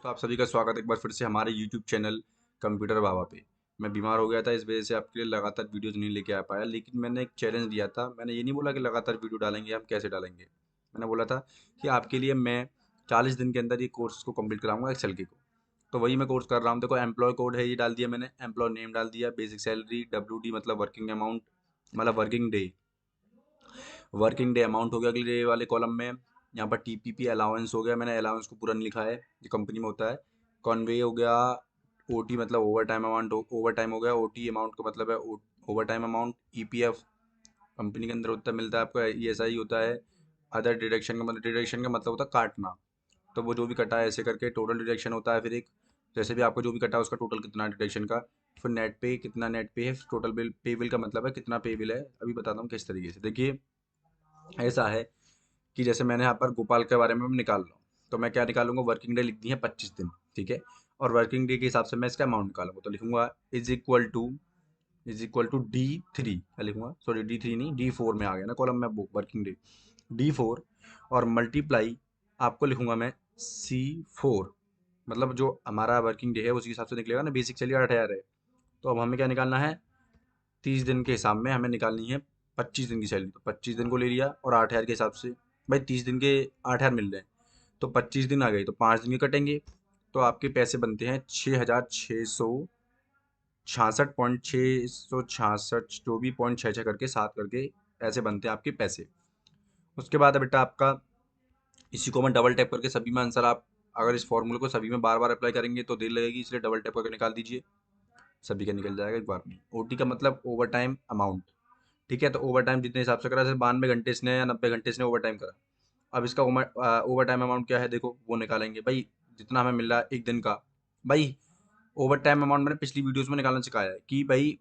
तो आप सभी का स्वागत है एक बार फिर से हमारे YouTube चैनल कंप्यूटर बाबा पे। मैं बीमार हो गया था, इस वजह से आपके लिए लगातार वीडियोज नहीं लेके आ पाया, लेकिन मैंने एक चैलेंज दिया था। मैंने ये नहीं बोला कि लगातार वीडियो डालेंगे, हम कैसे डालेंगे। मैंने बोला था कि आपके लिए मैं 40 दिन के अंदर ये कोर्स को कंप्लीट कराऊंगा एक्सेल की को। तो वही मैं कोर्स कर रहा हूँ। देखो, एम्प्लॉय कोड है, ये डाल दिया मैंने, एम्प्लॉय नेम डाल दिया, बेसिक सैलरी, WD मतलब वर्किंग अमाउंट, मतलब वर्किंग डे अमाउंट हो गया अगले वाले कॉलम में। यहाँ पर TPP अलाउंस हो गया, मैंने अलाउंस को पूरा नहीं लिखा है, ये कंपनी में होता है। कॉन्वे हो गया, OT मतलब over time amount, over time हो गया। OT अमाउंट का मतलब है over time amount. EPF company के अंदर होता मिलता है आपका। ESI होता है। अदर डिडक्शन का मतलब होता है काटना। तो वो जो भी कटा है ऐसे करके टोटल डिडक्शन होता है। फिर एक जैसे भी आपको जो भी कटा है उसका टोटल कितना डिडक्शन का। फिर नेट पे कितना नेट पे है। टोटल बिल पे बिल का मतलब है कितना पे बिल है। अभी बताता हूँ किस तरीके से। देखिए, ऐसा है कि जैसे मैंने यहाँ पर गोपाल के बारे में निकाल रहा हूँ, तो मैं क्या निकालूंगा, वर्किंग डे लिख दी है 25 दिन, ठीक है। और वर्किंग डे के हिसाब से मैं इसका अमाउंट निकालूंगा, तो लिखूंगा इज इक्वल टू D3, क्या लिखूंगा, सॉरी D3 नहीं, D4 में आ गया ना कॉलम में, वर्किंग डे D4। और मल्टीप्लाई आपको लिखूंगा मैं C4, मतलब जो हमारा वर्किंग डे है उसी हिसाब से निकलेगा ना। बेसिक चलिए 8,000 है, तो अब हमें क्या निकालना है, 30 दिन के हिसाब में हमें निकालनी है 25 दिन की सैलरी। तो 25 दिन को ले लिया और 8,000 के हिसाब से, भाई 30 दिन के 8,000 मिल रहे हैं, तो 25 दिन आ गई, तो 5 दिन के कटेंगे। तो आपके पैसे बनते हैं 6,666.666, जो भी पॉइंट छः छः करके 7 करके ऐसे बनते हैं आपके पैसे। उसके बाद है बेटा आपका, इसी को मैं डबल टैप करके सभी में आंसर, आप अगर इस फॉर्मूले को सभी में बार बार अप्लाई करेंगे तो देर लगेगी, इसलिए डबल टैप करके निकाल दीजिए। सभी का निकल जाएगा एक बार में। OT का मतलब ओवर टाइम अमाउंट, ठीक है। तो ओवर टाइम जितने हिसाब से करा, जैसे 92 घंटे इसने या 90 घंटे इसने ओवर टाइम करा। अब इसका ओवर टाइम अमाउंट क्या है, देखो वो निकालेंगे भाई। जितना हमें मिल रहा है एक दिन का, भाई ओवर टाइम अमाउंट मैंने पिछली वीडियोस में निकालना सिखाया है कि भाई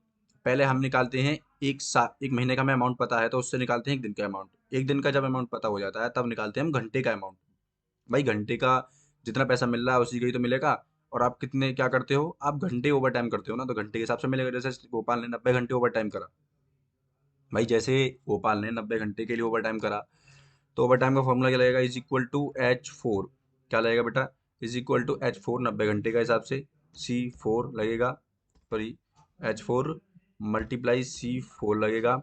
पहले हम निकालते हैं एक महीने का हमें अमाउंट पता है तो उससे निकालते हैं एक दिन का अमाउंट। एक दिन का जब अमाउंट पता हो जाता है तब निकालते हैं हम घंटे का अमाउंट। भाई घंटे का जितना पैसा मिल रहा है उसी का ही तो मिलेगा। और आप कितने क्या करते हो, आप घंटे ओवर टाइम करते हो ना, तो घंटे के हिसाब से मिलेगा। जैसे गोपाल ने 90 घंटे ओवर टाइम करा, भाई जैसे गोपाल ने 90 घंटे के लिए ओवर टाइम करा, तो ओवर टाइम का फॉर्मूला क्या लगेगा, इज इक्वल टू H4। क्या लगेगा बेटा, इज इक्वल टू H4, 90 घंटे का हिसाब से C4 लगेगा, सॉरी H4 मल्टीप्लाई C4 लगेगा,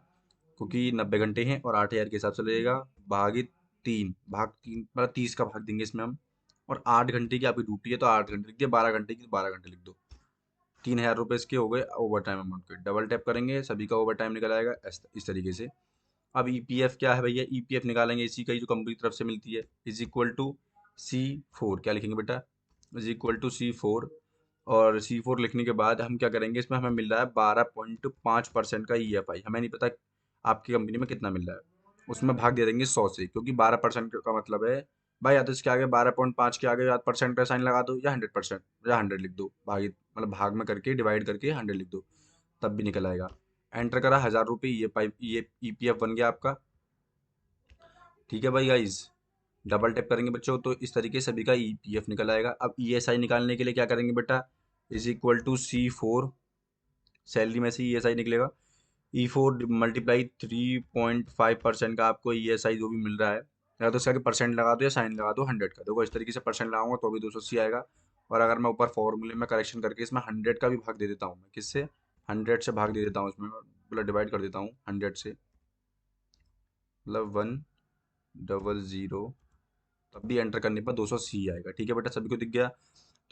क्योंकि 90 घंटे हैं और 8,000 के हिसाब से लगेगा। भागित 3, भाग 3 मतलब 30 का भाग देंगे इसमें हम। और 8 घंटे की आपकी ड्यूटी है तो 8 घंटे लिख दिया, 12 घंटे की तो 12 घंटे लिख दो। 3,000 रुपये इसके हो गए ओवर टाइम अमाउंट के। डबल टैप करेंगे सभी का ओवर टाइम निकल आएगा इस तरीके से। अब EPF क्या है भैया, EPF निकालेंगे इसी का ही जो कंपनी की तरफ से मिलती है। इज इक्वल टू C4, क्या लिखेंगे बेटा, इज इक्वल टू C4। और C4 लिखने के बाद हम क्या करेंगे, इसमें हमें मिल रहा है 12.5% का EFI। हमें नहीं पता आपकी कंपनी में कितना मिल रहा है, उसमें भाग दे देंगे 100 से, क्योंकि 12% का मतलब है भाई, या तो इसके आगे 12.5 के आगे या परसेंट का साइन लगा दो, या 100%, या 100 लिख दो, भागित मतलब भाग में करके डिवाइड करके 100 लिख दो, तब भी निकल आएगा। एंटर करा, 1,000 रुपये, ये EPF बन गया आपका। ठीक है भाई गाइज, डबल टैप करेंगे बच्चों तो इस तरीके से सभी का EPF निकल आएगा। अब ESI निकालने के लिए क्या करेंगे बेटा, is equal to C4, salary में से ESI निकलेगा। E4 मल्टीप्लाई 3.5% का आपको ESI जो भी मिल रहा है, या तो इसका परसेंट लगा दो या साइन लगा दो 100 का। देखो इस तरीके से परसेंट लगाऊंगा तो भी 280 आएगा। और अगर मैं ऊपर फॉर्मूले में करेक्शन करके इसमें 100 का भी भाग दे देता हूँ, मैं किससे, 100 से भाग दे देता हूँ इसमें, मतलब डिवाइड कर देता हूँ 100 से, मतलब 100, तब भी एंटर करने पर 280 आएगा। ठीक है बेटा, सभी को दिख गया।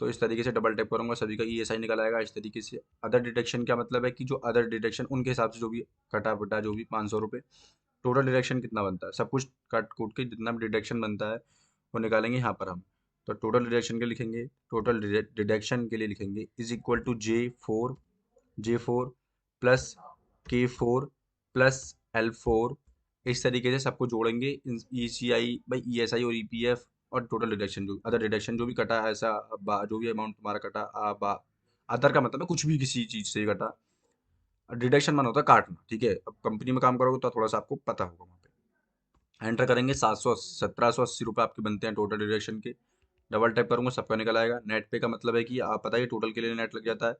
तो इस तरीके से डबल टैप करूंगा, सभी का ESI निकल आएगा इस तरीके से। अदर डिडक्शन क्या मतलब है कि जो अदर डिडक्शन उनके हिसाब से जो भी कटा बटा जो भी 500 रुपये, टोटल डिडक्शन कितना बनता है, सब कुछ काट कूट के जितना भी डिडक्शन बनता है वो निकालेंगे यहाँ पर हम। तो टोटल डिडक्शन के लिखेंगे, टोटल डिडक्शन के लिए लिखेंगे is equal to J4 plus K4 plus L4। इस तरीके से सबको जोड़ेंगे, ECI भाई ESI और EPF और टोटल डिडक्शन जो अदर डिडक्शन जो भी कटा है, ऐसा जो भी अमाउंट तुम्हारा कटा अदर का मतलब है कुछ भी किसी चीज़ से कटा। डिडक्शन मन होता है काटना, ठीक है। अब कंपनी में काम करोगे तो थोड़ा सा आपको पता होगा वहाँ पे। एंटर करेंगे, 1780 रुपये आपके बनते हैं टोटल डिडक्शन के। डबल टैप करूंगा, सबका निकल आएगा। नेट पे का मतलब है कि आप पता है टोटल के लिए नेट लग जाता है।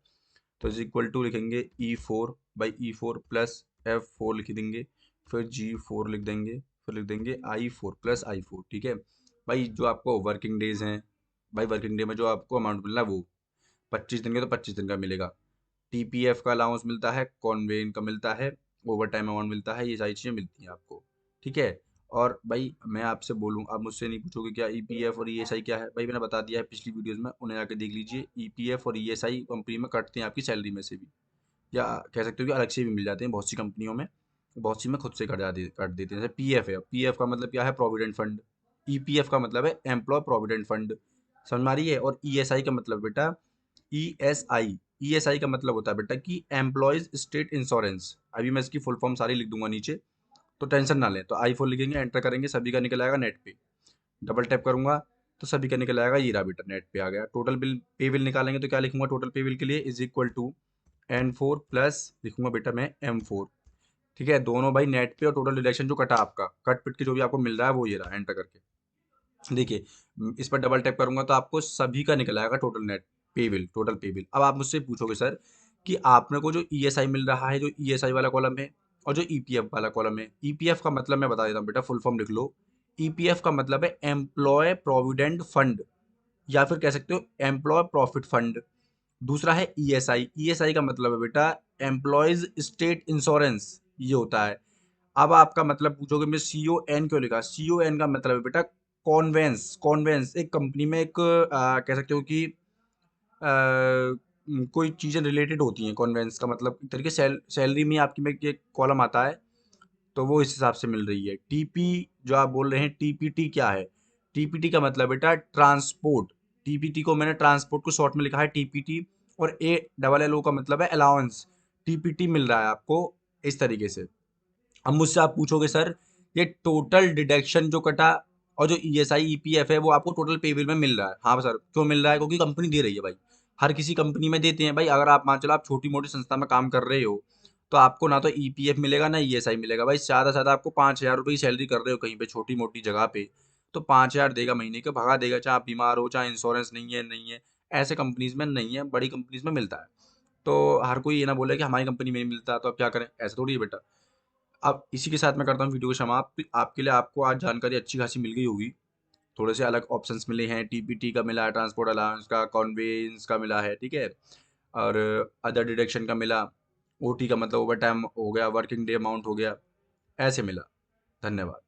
तो इज इक्वल टू लिखेंगे E4 प्लस F4 लिख देंगे, फिर G4 लिख देंगे, फिर लिख देंगे I4 प्लस I4। ठीक है भाई, जो आपको वर्किंग डेज हैं भाई वर्किंग डे में जो आपको अमाउंट मिलना है वो 25 दिन का तो 25 दिन का मिलेगा। टीपीएफ का अलाउंस मिलता है, कॉन्वेन का मिलता है, ओवर टाइम अमाउंट मिलता है, ये सारी चीज़ें मिलती हैं आपको। ठीक है। और भाई मैं आपसे बोलूँ, आप मुझसे नहीं पूछोगे क्या ईपीएफ और ईएसआई क्या है, भाई मैंने बता दिया है पिछली वीडियोस में, उन्हें आके देख लीजिए। ईपीएफ और ईएसआई कंपनी में कटते हैं आपकी सैलरी में से भी, या कह सकते हो कि अलग से भी मिल जाते हैं बहुत सी कंपनियों में, बहुत सी में खुद से काट देते हैं। जैसे पीएफ है, पीएफ का मतलब क्या है, प्रोविडेंट फंड। ईपीएफ का मतलब है एम्प्लॉय प्रोविडेंट फंड, समझ में आ रही है। और ईएसआई का मतलब बेटा, ईएसआई, ईएसआई का मतलब होता है बेटा कि एम्प्लॉयज स्टेट इंश्योरेंस। अभी मैं इसकी फुल फॉर्म सारी लिख दूंगा नीचे, तो टेंशन ना लें। तो आई4 लिखेंगे, एंटर करेंगे, सभी का निकल आएगा नेट पे। डबल टैप करूंगा तो सभी का निकल आएगा, ये रहा बेटा नेट पे आ गया। टोटल बिल पे बिल निकालेंगे तो क्या लिखूंगा, टोटल पे बिल के लिए is equal to N4 plus लिखूंगा बेटा मैं M4। ठीक है, दोनों भाई नेट पे और टोटल डिडक्शन जो कटा आपका, कट पिट के जो भी आपको मिल रहा है वो ये रहा, एंटर करके देखिए। इस पर डबल टैप करूंगा तो आपको सभी का निकल आएगा टोटल नेट पे बिल, टोटल पे बिल। अब आप मुझसे पूछोगे सर कि आपने को जो ईएसआई मिल रहा है, जो ईएसआई वाला कॉलम है और जो ईपीएफ वाला कॉलम है, ईपीएफ का मतलब मैं बता देता हूँ बेटा, फुल फॉर्म लिख लो। ईपीएफ का मतलब है एम्प्लॉय प्रोविडेंट फंड, या फिर कह सकते हो एम्प्लॉय प्रॉफिट फंड। दूसरा है ईएसआई, ईएसआई का मतलब है बेटा एम्प्लॉयज स्टेट इंश्योरेंस, ये होता है। अब आपका मतलब पूछोगे मैं CON क्यों लिखा, CON का मतलब है बेटा कॉन्वेंस। कॉन्वेंस एक कंपनी में एक कह सकते हो कि कोई चीज़ें रिलेटेड होती हैं। कॉन्वेंस का मतलब एक तरीके सैलरी में आपकी में एक कॉलम आता है, तो वो इस हिसाब से मिल रही है। टीपी जो आप बोल रहे हैं, टीपीटी क्या है, टीपीटी का मतलब बेटा ट्रांसपोर्ट। टीपीटी को मैंने ट्रांसपोर्ट को शॉर्ट में लिखा है टीपीटी। और ALLO का मतलब है अलाउंस। टीपीटी मिल रहा है आपको इस तरीके से। अब मुझसे आप पूछोगे सर ये टोटल डिडक्शन जो कटा और जो ईएसआई ईपीएफ है वो आपको टोटल पे बिल में मिल रहा है। हाँ सर, क्यों मिल रहा है, क्योंकि कंपनी दे रही है भाई। हर किसी कंपनी में देते हैं भाई। अगर आप मान चलो आप छोटी मोटी संस्था में काम कर रहे हो, तो आपको ना तो ईपीएफ मिलेगा ना ईएसआई मिलेगा भाई। ज़्यादा से ज़्यादा आपको 5,000 रुपये की सैलरी कर रहे हो कहीं पे छोटी मोटी जगह पे, तो 5,000 देगा महीने का, भगा देगा। चाहे आप बीमार हो, चाहे इंश्योरेंस नहीं है, ऐसे कंपनीज में नहीं है, बड़ी कंपनीज में मिलता है। तो हर कोई ये ना बोले कि हमारी कंपनी में नहीं मिलता तो अब क्या करें, ऐसा थोड़ी है बेटा। अब इसी के साथ मैं करता हूँ वीडियो को समाप्त। आपके लिए आपको आज जानकारी अच्छी खासी मिल गई होगी। थोड़े से अलग ऑप्शंस मिले हैं, टीपीटी का मिला है, ट्रांसपोर्ट अलाउंस का, कॉन्वेंस का मिला है, ठीक है, और अदर डिडक्शन का मिला, ओटी का मतलब ओवर टाइम हो गया, वर्किंग डे अमाउंट हो गया, ऐसे मिला। धन्यवाद।